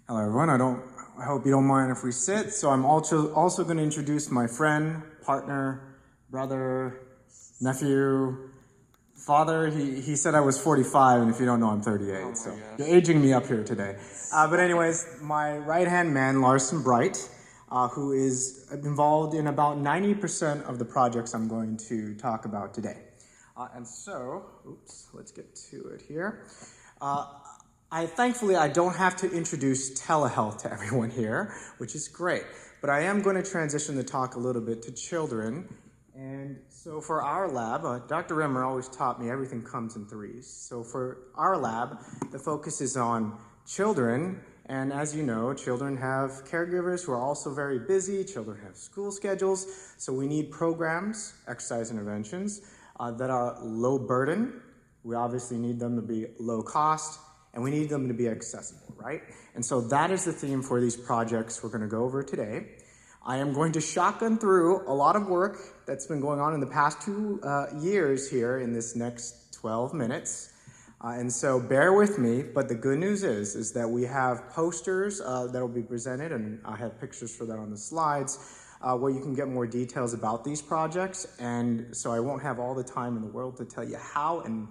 Hello everyone, I hope you don't mind if we sit. So I'm also going to introduce my friend, partner, brother, nephew, father. He said I was 45, and if you don't know, I'm 38. So you're aging me up here today. But anyways, my right-hand man, Larson Bright, who is involved in about 90% of the projects I'm going to talk about today. Let's get to it here. Thankfully, I don't have to introduce telehealth to everyone here, which is great. But I am going to transition the talk a little bit to children. And so for our lab, Dr. Rimmer always taught me everything comes in threes. So for our lab, the focus is on children. And as you know, children have caregivers who are also very busy. Children have school schedules. So we need programs, exercise interventions, that are low burden. We obviously need them to be low cost. And we need them to be accessible, right? And so that is the theme for these projects we're going to go over today. I am going to shotgun through a lot of work that's been going on in the past 2 years here in this next 12 minutes. And so bear with me, but the good news is that we have posters that will be presented, and I have pictures for that on the slides, where you can get more details about these projects. And so I won't have all the time in the world to tell you how and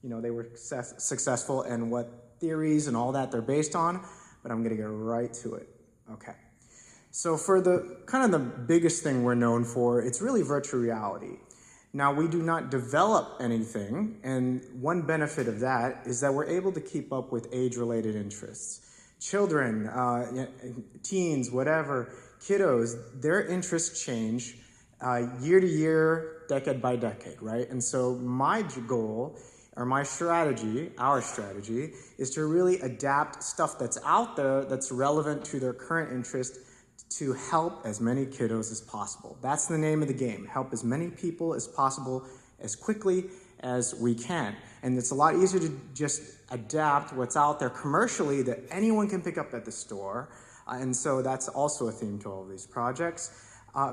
they were successful and what theories and all that they're based on, but I'm gonna get right to it. Okay. So for the kind of the biggest thing we're known for, it's really virtual reality. Now, we do not develop anything, and one benefit of that is that we're able to keep up with age-related interests. Children, teens, whatever, kiddos, their interests change year to year, decade by decade, right? And so my goal, or my strategy, our strategy, is to really adapt stuff that's out there that's relevant to their current interest to help as many kiddos as possible. That's the name of the game. Help as many people as possible as quickly as we can. And it's a lot easier to just adapt what's out there commercially that anyone can pick up at the store. And so that's also a theme to all of these projects.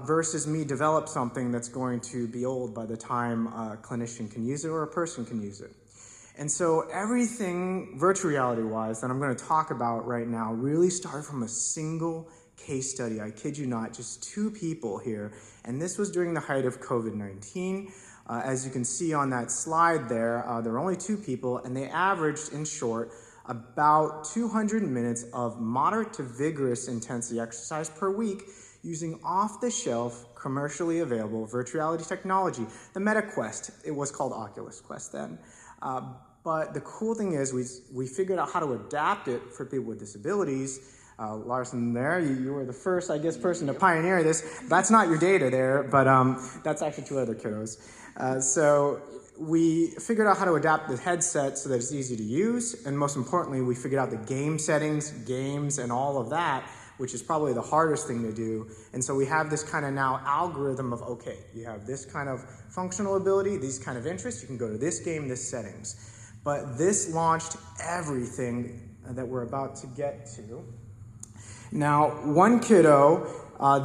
Versus me develop something that's going to be old by the time a clinician can use it or a person can use it. And so everything virtual reality-wise that I'm going to talk about right now really started from a single case study. I kid you not, just 2 people here. And this was during the height of COVID-19. As you can see on that slide there were only 2 people, and they averaged, in short, about 200 minutes of moderate to vigorous intensity exercise per week using off-the-shelf, commercially available virtual reality technology. The Meta Quest, it was called Oculus Quest then. But the cool thing is we figured out how to adapt it for people with disabilities. Larson there, you were the first, I guess, person to pioneer this. That's not your data there, but that's actually 2 other kiddos. So we figured out how to adapt the headset so that it's easy to use. And most importantly, we figured out the game settings, games, and all of that, which is probably the hardest thing to do. And so we have this kind of now algorithm of, okay, you have this kind of functional ability, these kind of interests, you can go to this game, this settings. But this launched everything that we're about to get to. Now, one kiddo,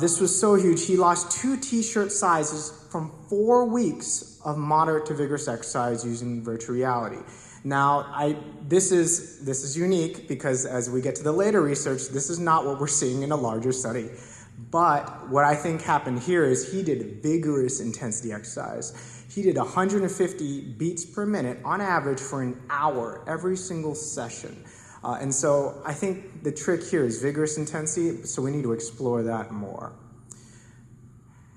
this was so huge, he lost 2 t-shirt sizes from 4 weeks of moderate to vigorous exercise using virtual reality. Now, this is unique because as we get to the later research, this is not what we're seeing in a larger study. But what I think happened here is he did vigorous intensity exercise. He did 150 beats per minute on average for an hour every single session. And so I think the trick here is vigorous intensity, so we need to explore that more.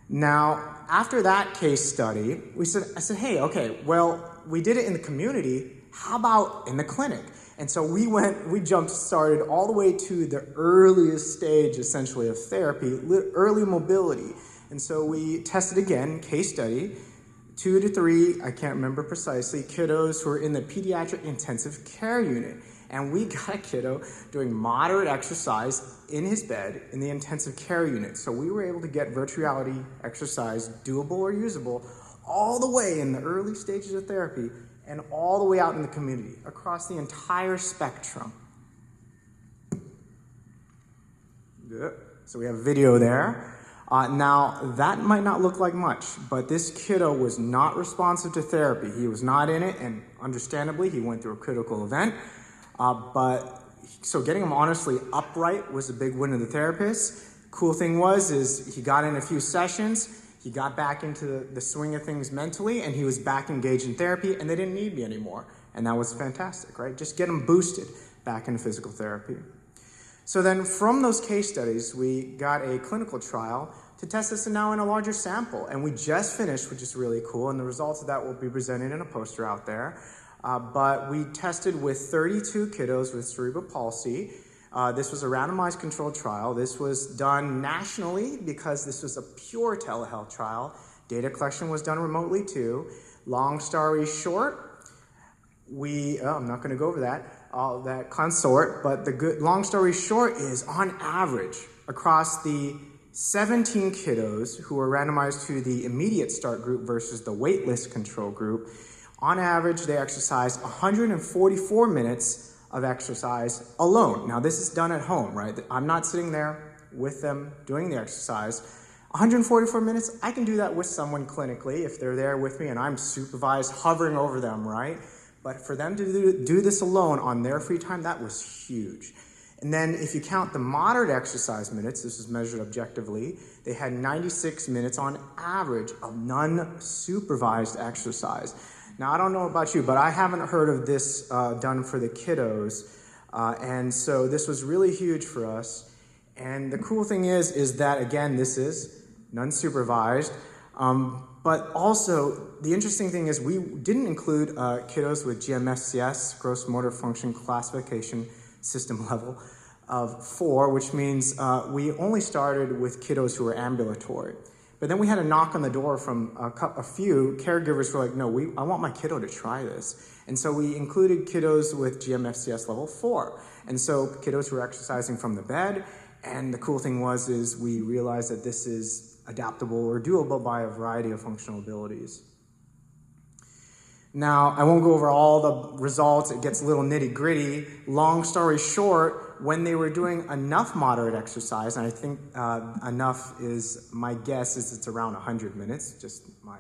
Now, after that case study, I said, hey, okay, well, we did it in the community. How about in the clinic? And so we jump started all the way to the earliest stage, essentially, of therapy, early mobility. And so we tested again, case study, 2 to 3, I can't remember precisely, kiddos who are in the pediatric intensive care unit. And we got a kiddo doing moderate exercise in his bed in the intensive care unit. So we were able to get virtual reality exercise, doable or usable, all the way in the early stages of therapy and all the way out in the community, across the entire spectrum. Yeah. So we have video there. Now, that might not look like much, but this kiddo was not responsive to therapy. He was not in it, and understandably, he went through a critical event. But so getting him honestly upright was a big win of the therapist. Cool thing is he got in a few sessions, he got back into the swing of things mentally, and he was back engaged in therapy, and they didn't need me anymore. And that was fantastic, right? Just get him boosted back into physical therapy. So then from those case studies, we got a clinical trial to test this now in a larger sample. And we just finished, which is really cool, and the results of that will be presented in a poster out there. But we tested with 32 kiddos with cerebral palsy. This was a randomized controlled trial. This was done nationally because this was a pure telehealth trial. Data collection was done remotely too. Long story short, I'm not going to go over that consort, but long story short is, on average, across the 17 kiddos who were randomized to the immediate start group versus the waitlist control group, on average, they exercised 144 minutes of exercise alone. Now, this is done at home, right? I'm not sitting there with them doing the exercise. 144 minutes, I can do that with someone clinically if they're there with me and I'm supervised, hovering over them, right? But for them to do this alone on their free time, that was huge. And then if you count the moderate exercise minutes, this is measured objectively, they had 96 minutes on average of non-supervised exercise. Now, I don't know about you, but I haven't heard of this done for the kiddos. And so this was really huge for us. And the cool thing is that, again, this is non-supervised. But also, the interesting thing is we didn't include kiddos with GMFCS, Gross Motor Function Classification System level of 4, which means we only started with kiddos who were ambulatory. But then we had a knock on the door from a few caregivers who were like, no, I want my kiddo to try this. And so we included kiddos with GMFCS level 4. And so kiddos who were exercising from the bed. And the cool thing is we realized that this is adaptable or doable by a variety of functional abilities. Now, I won't go over all the results. It gets a little nitty-gritty. Long story short, when they were doing enough moderate exercise, and I think enough is, my guess is it's around 100 minutes, just my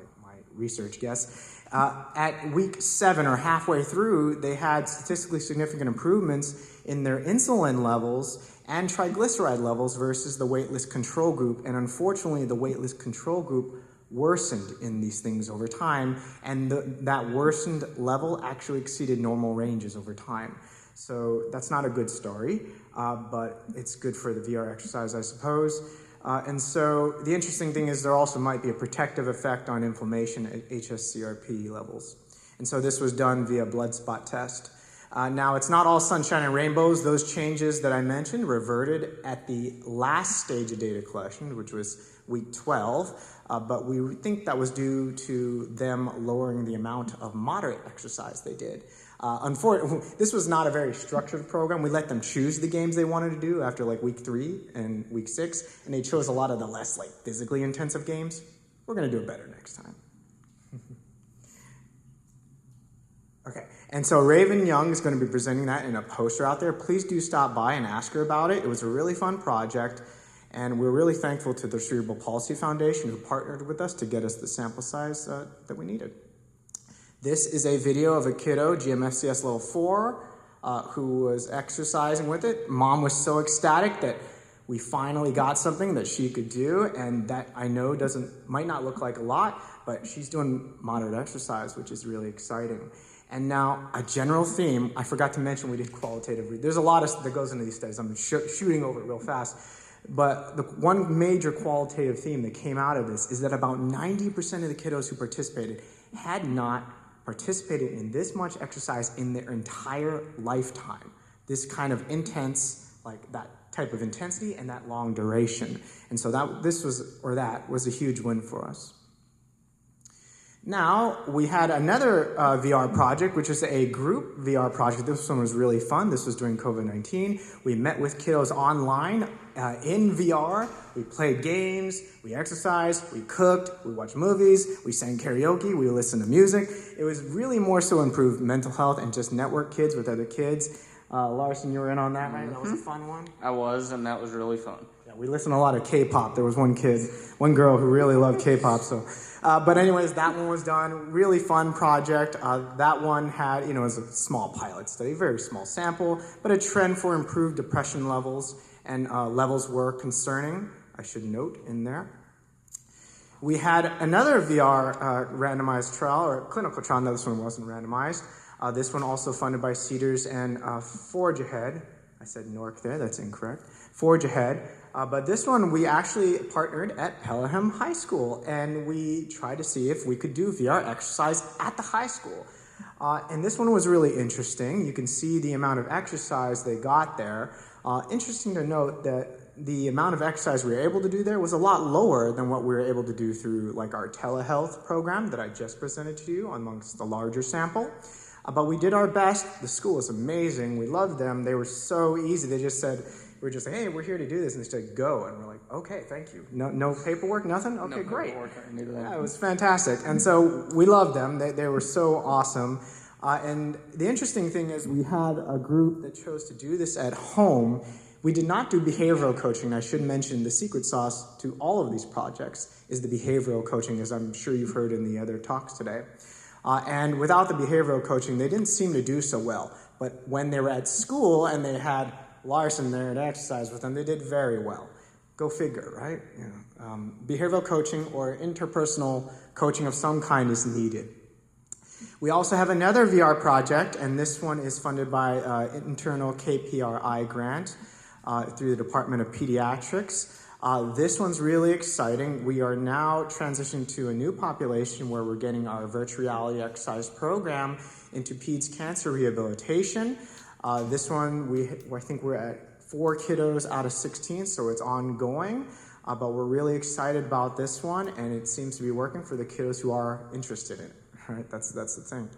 research guess. At week 7 or halfway through, they had statistically significant improvements in their insulin levels and triglyceride levels versus the waitlist control group. And unfortunately, the waitlist control group worsened in these things over time, and that worsened level actually exceeded normal ranges over time. So that's not a good story, but it's good for the VR exercise, I suppose. And so the interesting thing is there also might be a protective effect on inflammation at hsCRP levels. And so this was done via blood spot test. Now, it's not all sunshine and rainbows. Those changes that I mentioned reverted at the last stage of data collection, which was week 12, but we think that was due to them lowering the amount of moderate exercise they did. Unfortunately, this was not a very structured program. We let them choose the games they wanted to do after like week 3 and week 6, and they chose a lot of the less physically intensive games. We're going to do it better next time. Okay, and so Raven Young is going to be presenting that in a poster out there. Please do stop by and ask her about it. It was a really fun project, and we're really thankful to the Cerebral Palsy Foundation who partnered with us to get us the sample size that we needed. This is a video of a kiddo, GMFCS level 4, who was exercising with it. Mom was so ecstatic that we finally got something that she could do, and that I know might not look like a lot, but she's doing moderate exercise, which is really exciting. And now, a general theme, I forgot to mention we did qualitative. There's a lot that goes into these studies. I'm shooting over it real fast. But the one major qualitative theme that came out of this is that about 90% of the kiddos who participated had not participated in this much exercise in their entire lifetime. This kind of intense, that type of intensity and that long duration. And so that was a huge win for us. Now, we had another VR project, which is a group VR project. This one was really fun. This was during COVID-19. We met with kiddos online in VR. We played games, we exercised, we cooked, we watched movies, we sang karaoke, we listened to music. It was really more so improved mental health and just network kids with other kids. Larson, you were in on that, right? That was a fun one. I was, and that was really fun. Yeah, we listened to a lot of K-pop. There was one girl who really loved K-pop. So, but anyways, that one was done. Really fun project. That one had, it was a small pilot study, very small sample, but a trend for improved depression levels, and levels were concerning, I should note in there. We had another VR randomized trial, or clinical trial. No, this one wasn't randomized. This one also funded by Cedars and Forge Ahead. I said NORC there, that's incorrect. Forge Ahead. But this one, we actually partnered at Pelham High School, and we tried to see if we could do VR exercise at the high school. And this one was really interesting. You can see the amount of exercise they got there. Interesting to note that the amount of exercise we were able to do there was a lot lower than what we were able to do through like our telehealth program that I just presented to you amongst the larger sample. But we did our best. The school was amazing. We loved them. They were so easy. They just said, we were just like, hey, we're here to do this. And they said, go. And we're like, okay, thank you. No paperwork, nothing? Okay, great. Yeah, it was fantastic. And so we loved them. They were so awesome. And the interesting thing is we had a group that chose to do this at home. We did not do behavioral coaching. I should mention the secret sauce to all of these projects is the behavioral coaching, as I'm sure you've heard in the other talks today. And without the behavioral coaching, they didn't seem to do so well. But when they were at school and they had Larson there to exercise with them, they did very well. Go figure, right? Behavioral coaching or interpersonal coaching of some kind is needed. We also have another VR project, and this one is funded by internal KPRI grant through the Department of Pediatrics. This one's really exciting. We are now transitioning to a new population where we're getting our virtual reality exercise program into peds cancer rehabilitation. This one, I think we're at 4 kiddos out of 16, so it's ongoing. But we're really excited about this one, and it seems to be working for the kiddos who are interested in it. Right? That's the thing.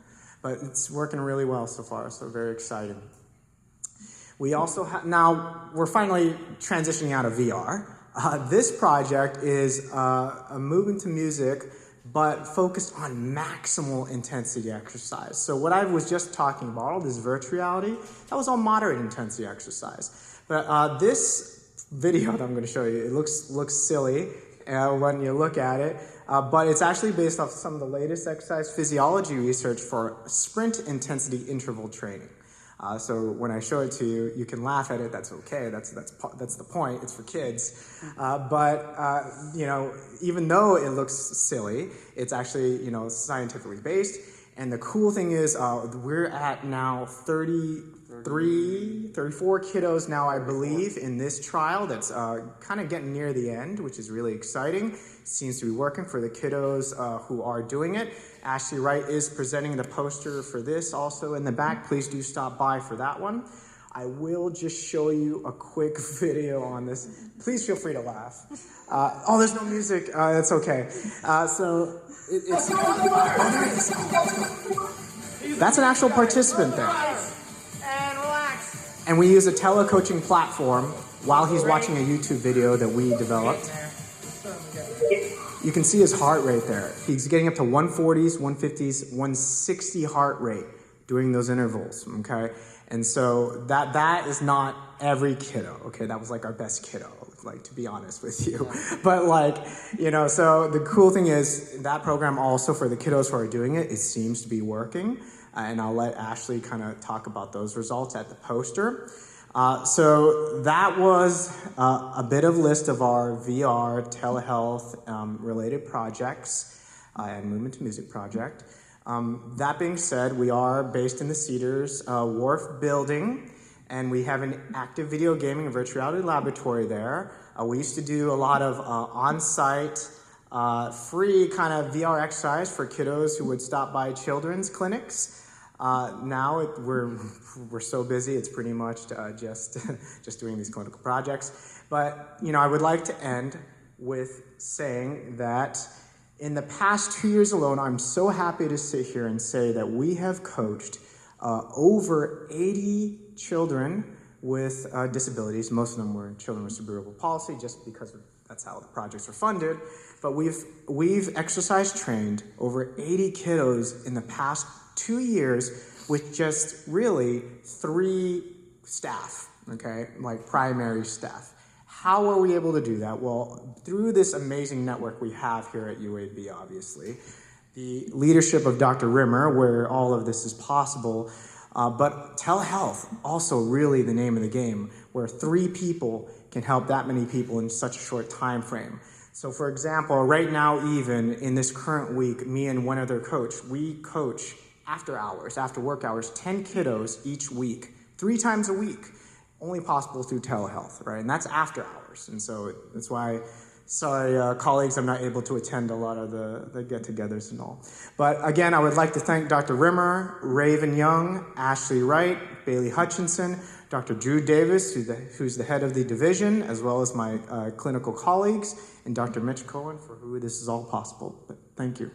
But it's working really well so far, so very exciting. We also now we're finally transitioning out of VR. This project is a movement to music, but focused on maximal intensity exercise. So what I was just talking about, all this virtual reality, that was all moderate intensity exercise. But this video that I'm going to show you, it looks silly when you look at it, but it's actually based off some of the latest exercise physiology research for sprint intensity interval training. So when I show it to you, you can laugh at it. That's okay. That's the point. It's for kids. But even though it looks silly, it's actually scientifically based. And the cool thing is, we're at now 34 kiddos now, I believe, in this trial. That's kind of getting near the end, which is really exciting. Seems to be working for the kiddos who are doing it. Ashley Wright is presenting the poster for this also in the back. Please do stop by for that one. I will just show you a quick video on this. Please feel free to laugh. There's no music. That's okay. It's... Oh, there it is. That's an actual participant there. And relax. And we use a telecoaching platform while he's watching a YouTube video that we developed. You can see his heart rate there. He's getting up to 140s, 150s, 160 heart rate doing those intervals, okay? And so that is not every kiddo, okay? That was like our best kiddo, like, to be honest with you. But so the cool thing is that program also for the kiddos who are doing it, it seems to be working. And I'll let Ashley kind of talk about those results at the poster. So that was a bit of list of our VR telehealth related projects and Movement to Music project. That being said, we are based in the Cedars Wharf building, and we have an active video gaming and virtual reality laboratory there. We used to do a lot of on-site free kind of VR exercise for kiddos who would stop by children's clinics. Now we're so busy, it's pretty much just doing these clinical projects. But I would like to end with saying that in the past 2 years alone, I'm so happy to sit here and say that we have coached over 80 children with disabilities. Most of them were children with cerebral palsy, just because that's how the projects are funded. But we've exercise trained over 80 kiddos in the past 2 years with just really 3 staff, okay, like primary staff. How are we able to do that? Well, through this amazing network we have here at UAB, obviously, the leadership of Dr. Rimmer, where all of this is possible, but telehealth, also really the name of the game, where 3 people can help that many people in such a short time frame. So for example, right now, even in this current week, me and one other coach, we coach after hours, after work hours, 10 kiddos each week, 3 times a week, only possible through telehealth, right? And that's after hours. And so that's why, sorry, colleagues, I'm not able to attend a lot of the get-togethers and all. But again, I would like to thank Dr. Rimmer, Raven Young, Ashley Wright, Bailey Hutchinson, Dr. Drew Davis, who's the head of the division, as well as my clinical colleagues, and Dr. Mitch Cohen, for who this is all possible. But thank you.